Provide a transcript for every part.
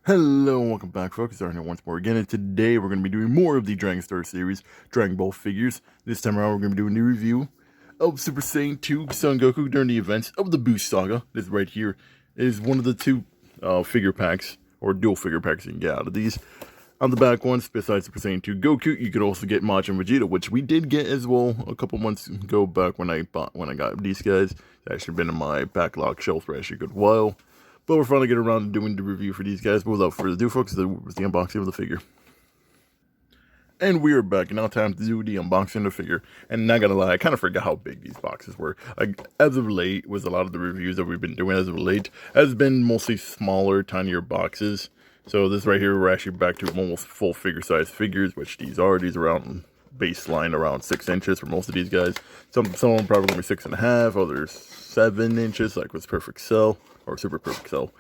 Hello and welcome back, folks. Aaron here once more again, and today we're going to be doing more of the Dragonstar series, Dragon Ball figures. This time around, we're going to be doing a review of Super Saiyan 2 Son Goku during the events of the Boost Saga. This right here is one of the two figure packs, or dual figure packs you can get out of these. On the back ones, besides Super Saiyan 2 Goku, you could also get Majin and Vegeta, which we did get as well a couple months ago back when I got these guys. It's actually been in my backlog shelf for actually a good while. But we're finally getting around to doing the review for these guys. But without further ado, folks, this was the unboxing of the figure. And we are back, and now time to do the unboxing of the figure. And not gonna lie, I kind of forgot how big these boxes were. Like, as of late, with a lot of the reviews that we've been doing as of late, has been mostly smaller, tinier boxes. So this right here, we're actually back to almost full figure size figures, which these are. These are around baseline around 6 inches for most of these guys. Some of them probably gonna be 6.5, others 7 inches, like with Perfect Cell. Or Super Perfect Cell.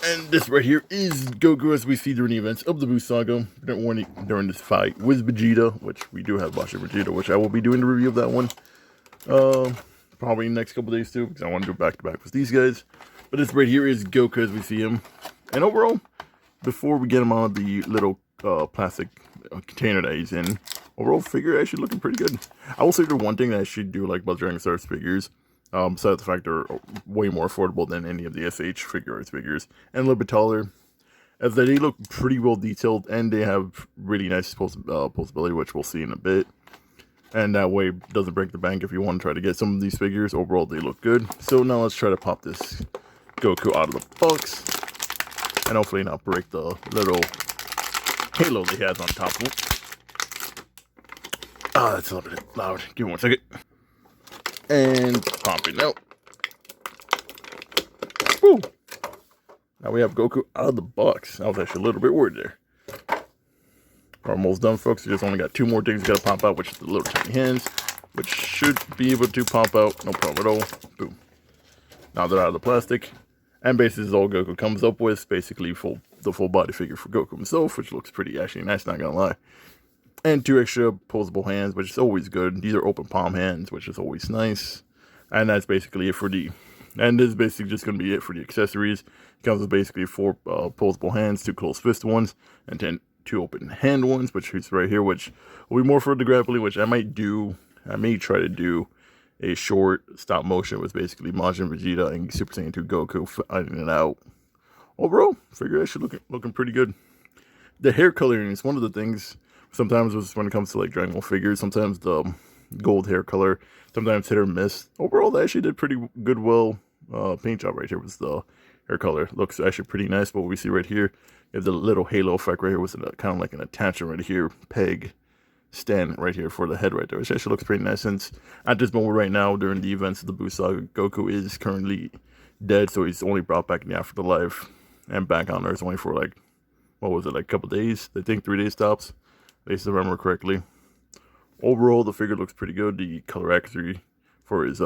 And this right here is Goku as we see during the events of the Buu Saga during this fight with Vegeta, which we do have Majin Vegeta, which I will be doing the review of that one. Probably in the next couple days too, because I want to do back to back with these guys. But this right here is Goku as we see him. And overall, before we get him on the little plastic container that he's in, overall figure actually looking pretty good. I will say the one thing that I should do like about Dragonstars figures, besides the fact they're way more affordable than any of the SH figure arts figures, and a little bit taller, is that they look pretty well detailed, and they have really nice posability, which we'll see in a bit. And that way, it doesn't break the bank if you want to try to get some of these figures. Overall, they look good. So now let's try to pop this Goku out of the box, and hopefully not break the little halo that he has on top of it. Ah, that's a little bit loud. Give me 1 second. And popping out. Woo! Now we have Goku out of the box. I was actually a little bit worried there. We're almost done, folks. We just only got 2 more things we gotta pop out, which is the little tiny hands, which should be able to pop out. No problem at all. Boom. Now they're out of the plastic. And basically, this is all Goku comes up with. Basically, the full body figure for Goku himself, which looks pretty actually nice, not gonna lie. And 2 extra posable hands, which is always good. These are open palm hands, which is always nice. And that's basically it for and this is basically just going to be it for the accessories. It comes with basically 4 posable hands, 2 closed fist ones, and then 2 open hand ones, which is right here, which will be more for the grappling, which I may try to do a short stop motion with basically Majin Vegeta and Super Saiyan 2 Goku fighting it out. Overall, figure actually looking pretty good. The hair coloring is one of the things. Sometimes when it comes to like Dragon Ball figures, sometimes the gold hair color, sometimes hit or miss. Overall, they actually did pretty good, paint job right here with the hair color. Looks actually pretty nice, but what we see right here, you have the little halo effect right here with kind of like an attachment right here, peg stand right here for the head right there, which actually looks pretty nice since at this moment right now, during the events of the Buu Saga, Goku is currently dead, so he's only brought back in the afterlife, and back on Earth only for like, what was it, like a couple days? I think 3 days tops. If I remember correctly. Overall, the figure looks pretty good. The color accuracy for his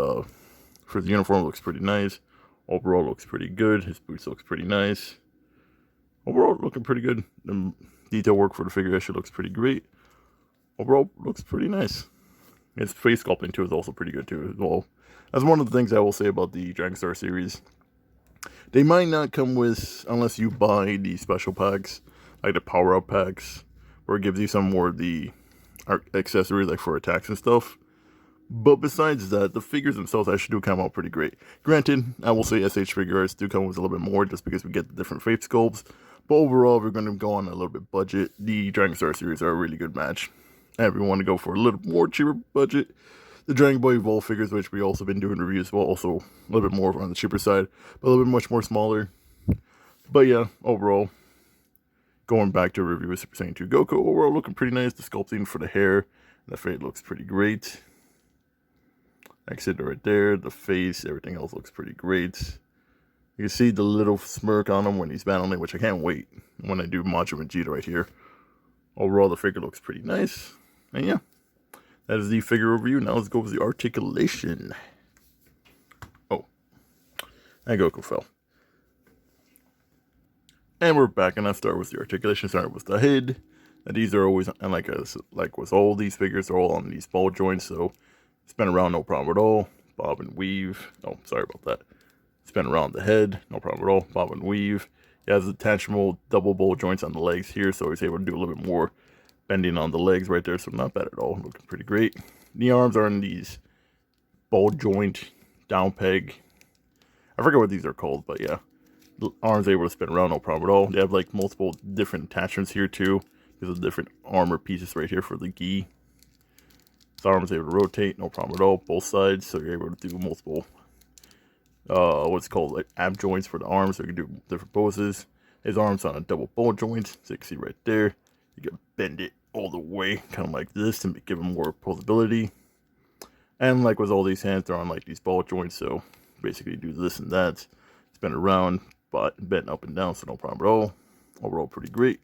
uniform looks pretty nice. Overall, looks pretty good. His boots looks pretty nice. Overall, looking pretty good. The detail work for the figure actually looks pretty great. Overall, looks pretty nice. His face sculpting too is also pretty good too as well. That's one of the things I will say about the Dragonstar series. They might not come with, unless you buy the special packs, like the power up packs, where it gives you some more of the accessories like for attacks and stuff. But besides that, the figures themselves actually do come out pretty great. Granted, I will say SH figure arts do come with a little bit more just because we get the different face sculpts. But overall, if we're going to go on a little bit budget, the Dragonstar series are a really good match. And if we want to go for a little more cheaper budget, the Dragon Ball Evolve figures, which we also been doing reviews, well, also a little bit more on the cheaper side, but a little bit much more smaller. But yeah, overall, going back to a review of Super Saiyan 2 Goku, overall looking pretty nice. The sculpting for the hair and the fade looks pretty great. Like I said, right there, the face, everything else looks pretty great. You can see the little smirk on him when he's battling, which I can't wait when I do Majin Vegeta right here. Overall, the figure looks pretty nice. And yeah, that is the figure review. Now let's go with the articulation. Oh, and Goku fell. And we're back, and I start with the articulation. Start with the head. And these are always, and like with all these figures, they're all on these ball joints, so spin around, no problem at all. Bob and weave. Oh, sorry about that. Spin around the head, no problem at all. Bob and weave. He has attachable double ball joints on the legs here, so he's able to do a little bit more bending on the legs right there, so not bad at all. Looking pretty great. The arms are in these ball joint down peg. I forget what these are called, but yeah. The arms able to spin around, no problem at all. They have like multiple different attachments here too. There's different armor pieces right here for the gi. His arms able to rotate, no problem at all. Both sides, so you're able to do multiple what's called like ab joints for the arms, so you can do different poses. His arms on a double ball joint, so you can see right there. You can bend it all the way, kind of like this, to give him more posability. And like with all these hands, they're on like these ball joints, so basically do this and that, spin around, but bend up and down, so no problem at all. Overall, pretty great.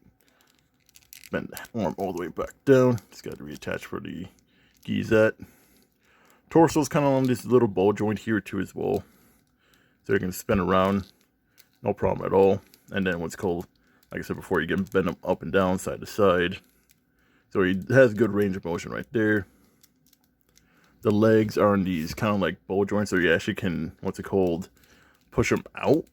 Bend the arm all the way back down. Just got to reattach for the gizet. Torso's kind of on this little ball joint here too as well, so you can spin around, no problem at all. And then what's called, like I said before, you can bend them up and down, side to side. So he has good range of motion right there. The legs are on these kind of like ball joints, so you actually can, what's it called, push them out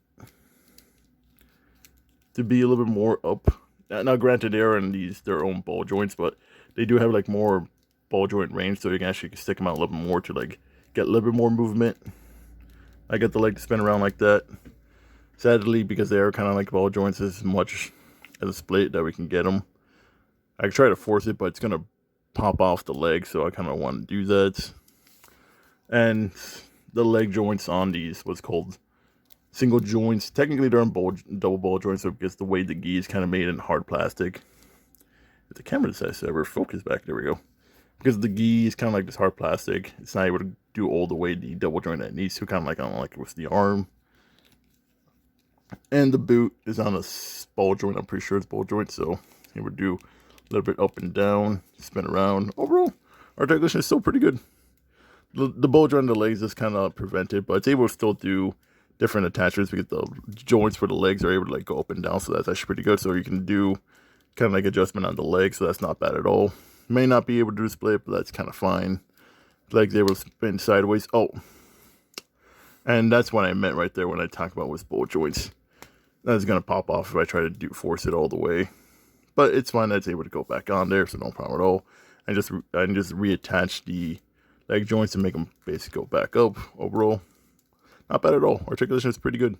to be a little bit more up. Now granted, they're in these their own ball joints, but they do have like more ball joint range, so you can actually stick them out a little bit more to like get a little bit more movement. I get the leg to spin around like that. Sadly, because they are kind of like ball joints, as much as a split that we can get them. I can try to force it, but it's gonna pop off the leg, so I kind of want to do that. And the leg joints on these, what's called single joints. Technically, they're on double ball joints, so because the way the gi is kind of made in hard plastic. If the camera decides to ever focus back, there we go. Because the gi is kind of like this hard plastic, it's not able to do all the way the double joint that it needs to, kind of like on like with the arm. And the boot is on a ball joint. I'm pretty sure it's ball joint, so it would do a little bit up and down, spin around. Overall, articulation is still pretty good. The ball joint on the legs is kind of prevented, but it's able to still do different attachments because the joints for the legs are able to like go up and down, so that's actually pretty good. So you can do kind of like adjustment on the legs, so that's not bad at all. May not be able to do split, but that's kind of fine. Legs able to spin sideways. Oh, and that's what I meant right there when I talked about with ball joints. That's gonna pop off if I try to force it all the way, but it's fine. That's able to go back on there, so no problem at all. I just reattach the leg joints and make them basically go back up. Overall, not bad at all. Articulation is pretty good.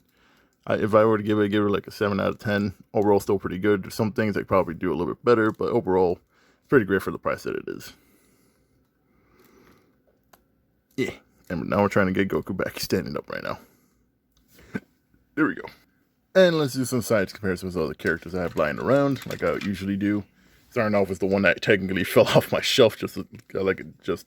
If I were to give it like a 7 out of 10. Overall, still pretty good. There's some things I could probably do a little bit better, but overall, pretty great for the price that it is. Yeah, and now we're trying to get Goku back standing up right now. There we go. And let's do some size comparisons with other characters I have lying around, like I usually do. Starting off with the one that technically fell off my shelf just a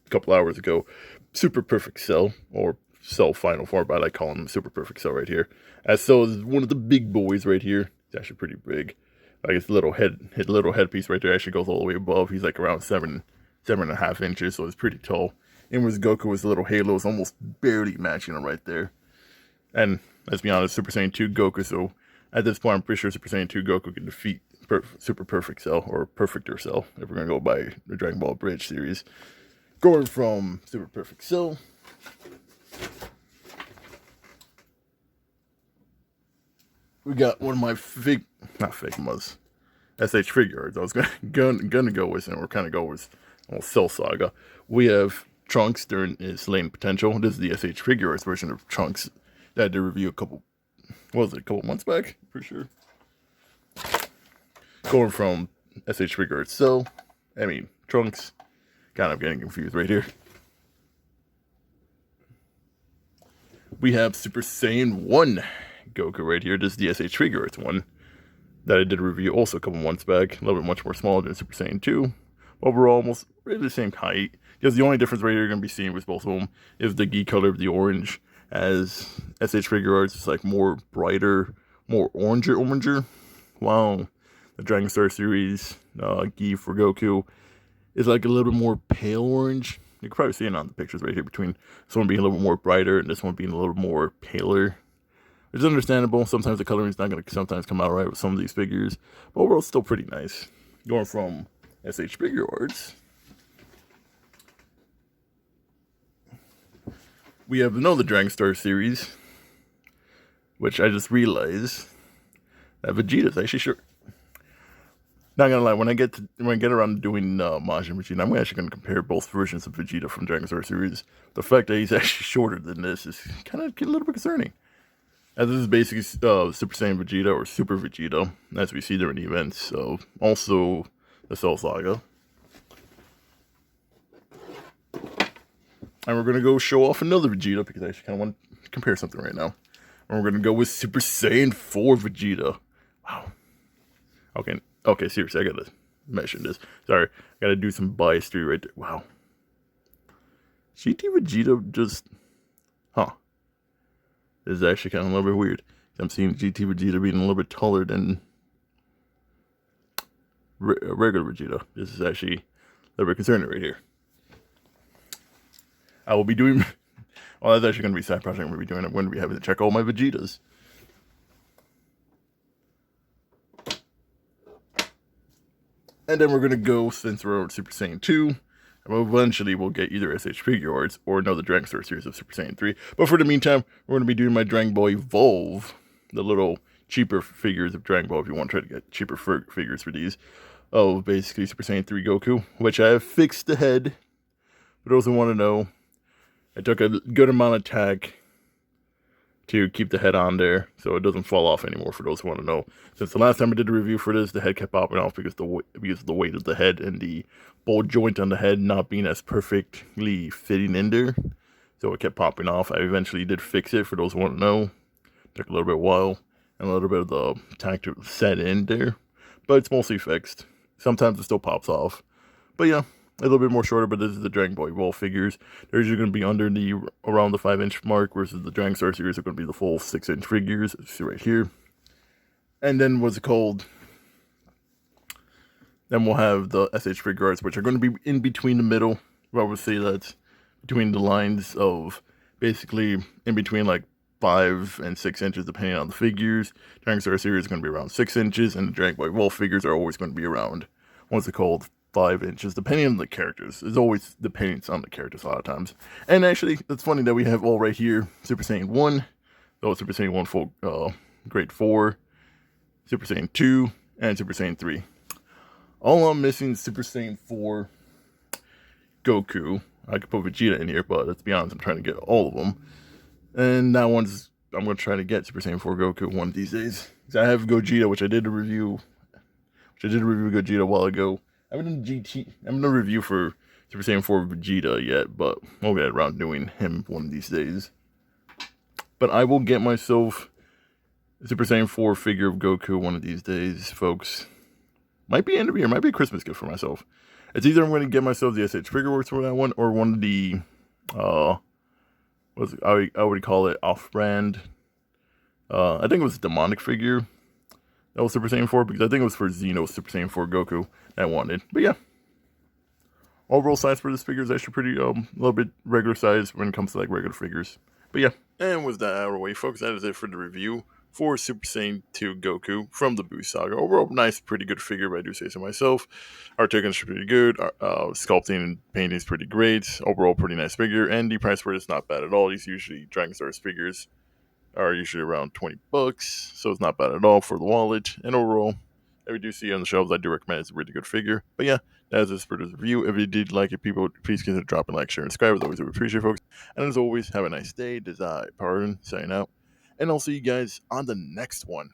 couple hours ago. Super Perfect Cell, or Cell Final Form, but I like calling him Super Perfect Cell right here. As Cell is one of the big boys right here. It's actually pretty big. Like his little headpiece right there actually goes all the way above. He's like around 7.5 inches, so it's pretty tall. And with Goku, his little halo is almost barely matching him right there. And let's be honest, Super Saiyan 2 Goku, so at this point I'm pretty sure Super Saiyan 2 Goku can defeat Super Perfect Cell, or Perfecter Cell, if we're going to go by the Dragon Ball Bridge series. Going from Super Perfect Cell, we got one of my SH figure arts. I was gonna go with, and we're kind of go with Cell Saga. We have Trunks during his lane potential. This is the SH figure arts version of Trunks that I did review a couple months back, pretty sure. Going from SH figure arts Cell, Trunks, kind of getting confused right here. We have Super Saiyan 1 Goku right here. This is the SH figure arts one that I did a review also a couple months back. A little bit much more smaller than Super Saiyan 2. Overall, almost really the same height. Because the only difference right here you're going to be seeing with both of them is the gi color of the orange. As SH figure arts, it's like more brighter, more oranger. Wow. The Dragonstars series gi for Goku is like a little bit more pale orange. You can probably see it on the pictures right here between this one being a little bit more brighter and this one being a little more paler. It's understandable. Sometimes the coloring is not going to sometimes come out right with some of these figures. But overall, it's still pretty nice. Going from SH figure arts, we have another Dragonstars series, which I just realized That Vegeta's actually short. Not gonna lie, when I get around to doing Majin Vegeta, I'm actually gonna compare both versions of Vegeta from Dragonstars series. The fact that he's actually shorter than this is kind of a little bit concerning. As this is basically Super Saiyan Vegeta or Super Vegeta, as we see during the events. So also the Cell Saga. And we're gonna go show off another Vegeta because I actually kind of want to compare something right now. And we're gonna go with Super Saiyan 4 Vegeta. Wow. Okay, seriously, I gotta mention this. Sorry, I gotta do some bias theory right there. Wow. GT Vegeta just... Huh. This is actually kind of a little bit weird. I'm seeing GT Vegeta being a little bit taller than regular Vegeta. This is actually a little bit concerning right here. I will be doing... Well, that's actually going to be a side project I'm going to be doing. I'm going to be having to check all my Vegetas. And then we're going to go, since we're on Super Saiyan 2, and eventually we'll get either SH Figure Arts or another Dragonstars series of Super Saiyan 3. But for the meantime, we're going to be doing my Dragon Ball Evolve, the little cheaper figures of Dragon Ball if you want to try to get cheaper figures for these. Of basically Super Saiyan 3 Goku, which I have fixed the head. For those who want to know, I took a good amount of tack to keep the head on there so it doesn't fall off anymore, for those who want to know. Since the last time I did a review for this, the head kept popping off because of the weight of the head and the ball joint on the head not being as perfectly fitting in there. So it kept popping off. I eventually did fix it, for those who want to know. Took a little bit while and a little bit of the tack to set in there. But it's mostly fixed. Sometimes it still pops off. But yeah, a little bit more shorter, but this is the Dragon Ball Evolve figures. They're usually going to be under around the 5-inch mark, versus the Dragonstars series are going to be the full 6-inch figures. See right here. And then what's it called? Then we'll have the SH Figure Arts, which are going to be in between the middle. I would say that's between the lines of basically in between like 5 and 6 inches, depending on the figures. Dragonstars series is going to be around 6 inches, and the Dragon Ball Evolve figures are always going to be around, what's it called, 5 inches, depending on the characters. It's always depending on the characters a lot of times. And actually, it's funny that we have all right here Super Saiyan 1, Super Saiyan 1 full grade 4, Super Saiyan 2, and Super Saiyan 3. All I'm missing is Super Saiyan 4 Goku. I could put Vegeta in here, but let's be honest, I'm trying to get all of them. And that one's, I'm going to try to get Super Saiyan 4 Goku one of these days. I have Gogeta, which I did a review Gogeta a while ago. I haven't done a review for Super Saiyan 4 Vegeta yet, but we'll get around doing him one of these days. But I will get myself a Super Saiyan 4 figure of Goku one of these days, folks. Might be end of year, might be a Christmas gift for myself. It's either I'm going to get myself the SH Figure Works for that one, or one of the, I would call it off-brand. I think it was a demonic figure. That was Super Saiyan 4, because I think it was for Xeno's Super Saiyan 4 Goku that I wanted. But yeah. Overall size for this figure is actually pretty, a little bit regular size when it comes to like regular figures. But yeah. And with that out of the way, folks, that is it for the review for Super Saiyan 2 Goku from the Buu Saga. Overall, nice, pretty good figure, but I do say so myself. Articulation is pretty good. Sculpting and painting is pretty great. Overall, pretty nice figure. And the price for it is not bad at all. These usually Dragonstars figures are usually around $20, so it's not bad at all for the wallet. And overall, if you do see it on the shelves, I do recommend it's a really good figure. But yeah, that is it for this review. If you did like it, people, please consider dropping a like, share, and subscribe. As always, I appreciate it, folks. And as always, have a nice day. This is Pardon, signing out. And I'll see you guys on the next one.